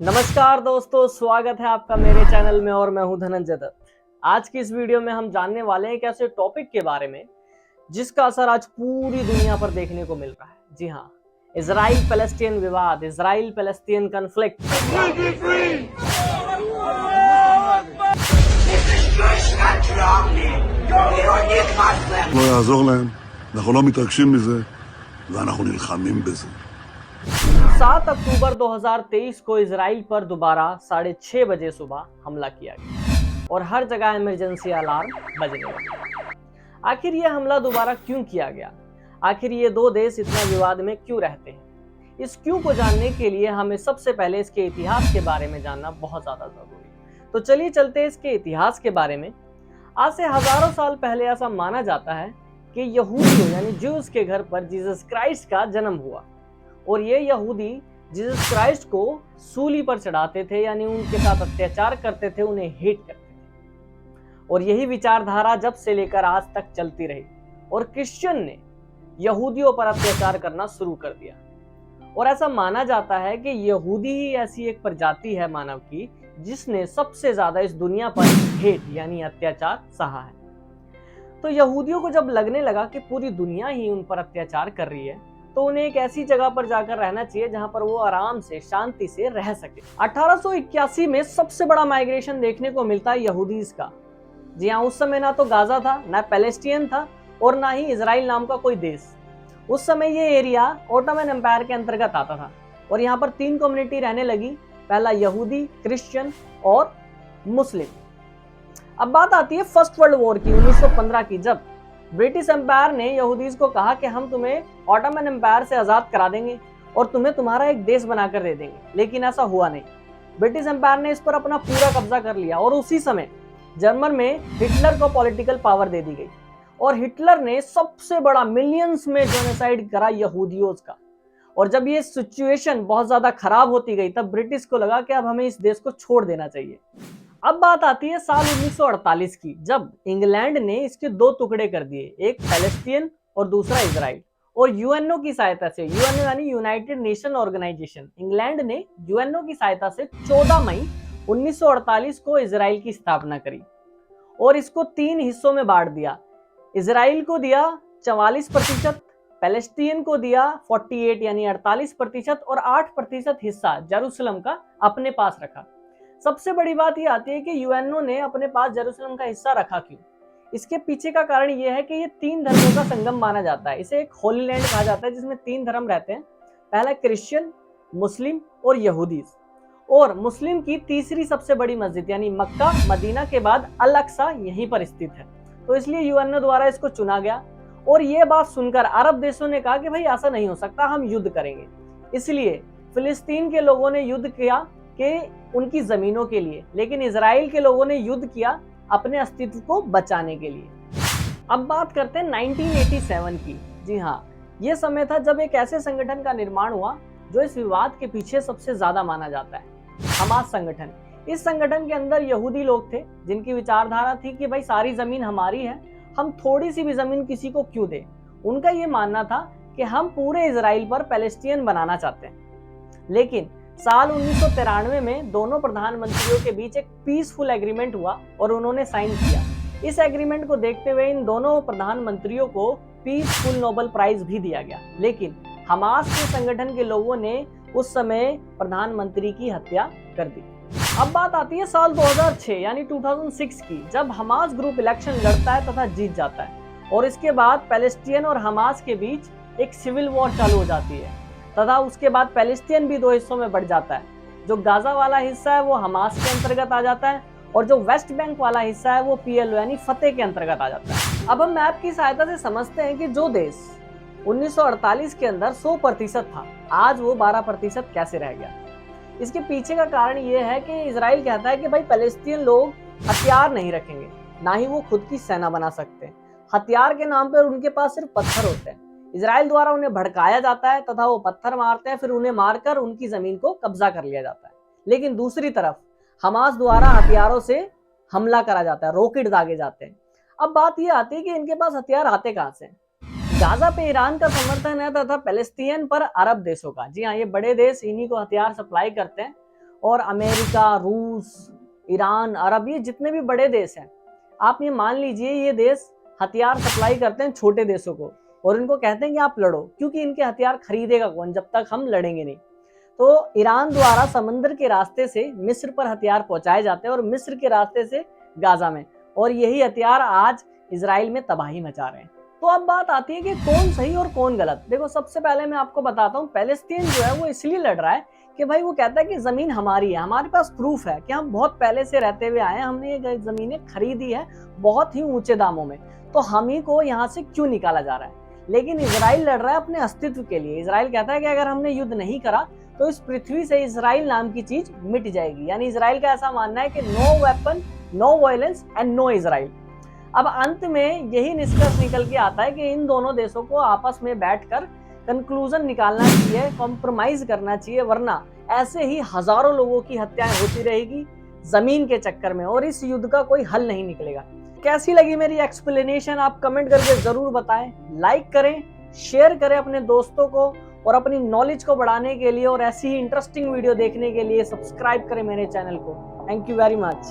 नमस्कार दोस्तों, स्वागत है आपका मेरे चैनल में और मैं हूं धनंजय दत्त। आज की इस वीडियो में हम जानने वाले हैं एक ऐसे टॉपिक के बारे में जिसका असर आज पूरी दुनिया पर देखने को मिल रहा है। जी हाँ, इजराइल पैलेस्टीन विवाद, इजराइल पैलेस्टीन कॉन्फ्लिक्ट। לא יעזור להם, אנחנו לא מתרגשים מזה, ואנחנו נלחמים בזה. 7 अक्टूबर 2023 को इजराइल पर दोबारा 6:30 बजे सुबह हमला किया गया और हर जगह इमरजेंसी अलार्म बजने लगे। आखिर ये हमला दोबारा क्यों किया गया? आखिर ये दो देश इतना विवाद में क्यों रहते हैं? इस क्यों को जानने के लिए हमें सबसे पहले इसके इतिहास के बारे में जानना बहुत ज्यादा जरूरी है। तो चलिए चलते हैं इसके इतिहास के बारे में। आज से हजारों साल पहले ऐसा माना जाता है कि यहूदियों यानी ज्यूज के घर पर जीसस क्राइस्ट का जन्म हुआ और ये यहूदी जीसस क्राइस्ट को सूली पर चढ़ाते थे, यानी उनके साथ अत्याचार करते थे, उन्हें हेट करते थे। और यही विचारधारा जब से लेकर आज तक चलती रही और क्रिश्चियन ने यहूदियों पर अत्याचार करना शुरू कर दिया। और ऐसा माना जाता है कि यहूदी ही ऐसी एक प्रजाति है मानव की जिसने सबसे ज्यादा इस दुनिया पर हेट यानी अत्याचार सहा है। तो यहूदियों को जब लगने लगा कि पूरी दुनिया ही उन पर अत्याचार कर रही है तो उन्हें एक ऐसी जगह पर जाकर रहना चाहिए जहां पर वो आराम से शांति से रह सके। 1881 में सबसे बड़ा माइग्रेशन देखने को मिलता है यहूदीज का। जी हाँ, उस समय ना तो गाजा था, ना पैलेस्टीन था और ना ही इजराइल नाम का कोई देश। उस समय ये एरिया ओटोमन एम्पायर के अंतर्गत आता था और यहाँ पर 3 कम्युनिटी रहने लगी, पहला यहूदी, क्रिश्चियन और मुस्लिम। अब बात आती है फर्स्ट वर्ल्ड वॉर की, 1915 की, जब ब्रिटिश एम्पायर ने यहूदीज को कहा कि हम तुम्हें ऑटोमन एम्पायर से आजाद करा देंगे और तुम्हें तुम्हारा एक देश बनाकर दे देंगे, लेकिन ऐसा हुआ नहीं। ब्रिटिश एम्पायर ने इस पर अपना पूरा कब्जा कर लिया और उसी समय जर्मन में हिटलर को पॉलिटिकल पावर दे दी गई और हिटलर ने सबसे बड़ा मिलियंस में जेनोसाइड करा यहूदियों का। और जब ये सिचुएशन बहुत ज्यादा खराब होती गई तब ब्रिटिश को लगा कि अब हमें इस देश को छोड़ देना चाहिए। अब बात आती है साल 1948 की, जब इंग्लैंड ने इसके 2 टुकड़े कर दिए, एक पैलेस्टीन और दूसरा इजराइल। और यूएनओ की सहायता से, यूएनओ यानी यूनाइटेड नेशन ऑर्गेनाइजेशन, इंग्लैंड ने यूएनओ की सहायता से 14 मई 1948 को इजराइल की स्थापना करी और इसको 3 हिस्सों में बांट दिया। इजराइल को दिया 44%, पैलेस्टीन को दिया 48 यानी 48% और 8% हिस्सा जेरूसलम का अपने पास रखा। सबसे बड़ी बात यह आती है कि यूएनओ ने अपने पास जेरूसलम का हिस्सा रखा क्यों? इसके पीछे का कारण यह है कि ये 3 धर्मों का संगम माना जाता है। इसे एक होली लैंड कहा जाता है जिसमें 3 धर्म रहते हैं, पहला क्रिश्चियन, मुस्लिम और यहूदी। और मुस्लिम की तीसरी सबसे बड़ी मस्जिद यानी मक्का मदीना के बाद अल अक्सा यहीं पर स्थित है। तो इसलिए यूएनओ द्वारा इसको चुना गया और ये बात सुनकर अरब देशों ने कहा कि भाई ऐसा नहीं हो सकता, हम युद्ध करेंगे। इसलिए फिलिस्तीन के लोगों ने युद्ध किया कि उनकी जमीनों के लिए, लेकिन इजराइल के लोगों ने युद्ध किया अपने अस्तित्व को बचाने के लिए। अब बात करते हैं 1987 की। जी हाँ, यह समय था जब एक ऐसे संगठन का निर्माण हुआ जो इस विवाद के पीछे सबसे ज्यादा माना जाता है, हमास संगठन। इस संगठन के अंदर यहूदी लोग थे जिनकी विचारधारा थी कि भाई सारी जमीन हमारी है, हम थोड़ी सी भी जमीन किसी को क्यों दें। उनका यह मानना था कि हम पूरे इजराइल पर पैलेस्टीन बनाना चाहते हैं। लेकिन साल 1993 में दोनों प्रधानमंत्रियों के बीच एक पीसफुल एग्रीमेंट हुआ और उन्होंने साइन किया। इस एग्रीमेंट को देखते हुए इन दोनों प्रधानमंत्रियों को पीसफुल नोबेल प्राइज भी दिया गया। लेकिन हमास के संगठन के लोगों ने उस समय प्रधानमंत्री की हत्या कर दी। अब बात आती है साल 2006 यानी 2006 की, जब हमास ग्रुप इलेक्शन लड़ता है तथा जीत जाता है और इसके बाद पैलेस्टीन और हमास के बीच एक सिविल वॉर चालू हो जाती है तथा उसके बाद पैलेस्टीन भी 2 हिस्सों में बढ़ जाता है। जो गाजा वाला हिस्सा है वो हमास के अंतर्गत आ जाता है और जो वेस्ट बैंक वाला हिस्सा है वो पीएलओ यानी फतेह के अंतर्गत आ जाता है। अब हम मैप की सहायता से समझते हैं कि जो देश 1948 के अंदर 100% था, आज वो 12% कैसे रह गया। इसके पीछे का कारण ये है कि इजराइल कहता है कि भाई पैलेस्टीन लोग हथियार नहीं रखेंगे, ना ही वो खुद की सेना बना सकते हैं। हथियार के नाम पर उनके पास सिर्फ पत्थर होते हैं। इजराइल द्वारा उन्हें भड़काया जाता है तथा वो पत्थर मारते हैं, फिर उन्हें मारकर उनकी जमीन को कब्जा कर लिया जाता है। लेकिन दूसरी तरफ हमास द्वारा हथियारों से हमला करा जाता है, रॉकेट दागे जाते हैं। अब बात ये आती है कि इनके पास हथियार आते कहां से? गाजा पे ईरान का समर्थन है तथा पैलेस्टीन पर अरब देशों का। जी हाँ, ये बड़े देश इन्हीं को हथियार सप्लाई करते हैं और अमेरिका, रूस, ईरान, अरब, ये जितने भी बड़े देश हैं, आप ये मान लीजिए ये देश हथियार सप्लाई करते हैं छोटे देशों को और इनको कहते हैं कि आप लड़ो, क्योंकि इनके हथियार खरीदेगा कौन जब तक हम लड़ेंगे नहीं। तो ईरान द्वारा समंदर के रास्ते से मिस्र पर हथियार पहुंचाए जाते हैं और मिस्र के रास्ते से गाजा में, और यही हथियार आज इजराइल में तबाही मचा रहे हैं। तो अब बात आती है कि कौन सही और कौन गलत। देखो, सबसे पहले मैं आपको बताता हूँ, पैलेस्टीन जो है वो इसलिए लड़ रहा है कि भाई वो कहता है कि जमीन हमारी है, हमारे पास प्रूफ है कि हम बहुत पहले से रहते हुए आए हैं, हमने ये जमीनें खरीदी है बहुत ही ऊंचे दामों में, तो हम ही को यहाँ से क्यों निकाला जा रहा है। लेकिन इजराइल लड़ रहा है अपने अस्तित्व के लिए। इजराइल कहता है कि अगर हमने युद्ध नहीं करा तो इस पृथ्वी से इजराइल नाम की चीज मिट जाएगी। यानी इजराइल का ऐसा मानना है कि no weapon, no violence and no Israel. अब अंत में यही निष्कर्ष निकल के आता है कि इन दोनों देशों को आपस में बैठकर कंक्लूजन निकालना चाहिए, कॉम्प्रोमाइज करना चाहिए, वरना ऐसे ही हजारों लोगों की हत्याएं होती रहेगी जमीन के चक्कर में और इस युद्ध का कोई हल नहीं निकलेगा। कैसी लगी मेरी एक्सप्लेनेशन आप कमेंट करके जरूर बताएं। लाइक करें, शेयर करें अपने दोस्तों को, और अपनी नॉलेज को बढ़ाने के लिए और ऐसी ही इंटरेस्टिंग वीडियो देखने के लिए सब्सक्राइब करें मेरे चैनल को। Thank you very much.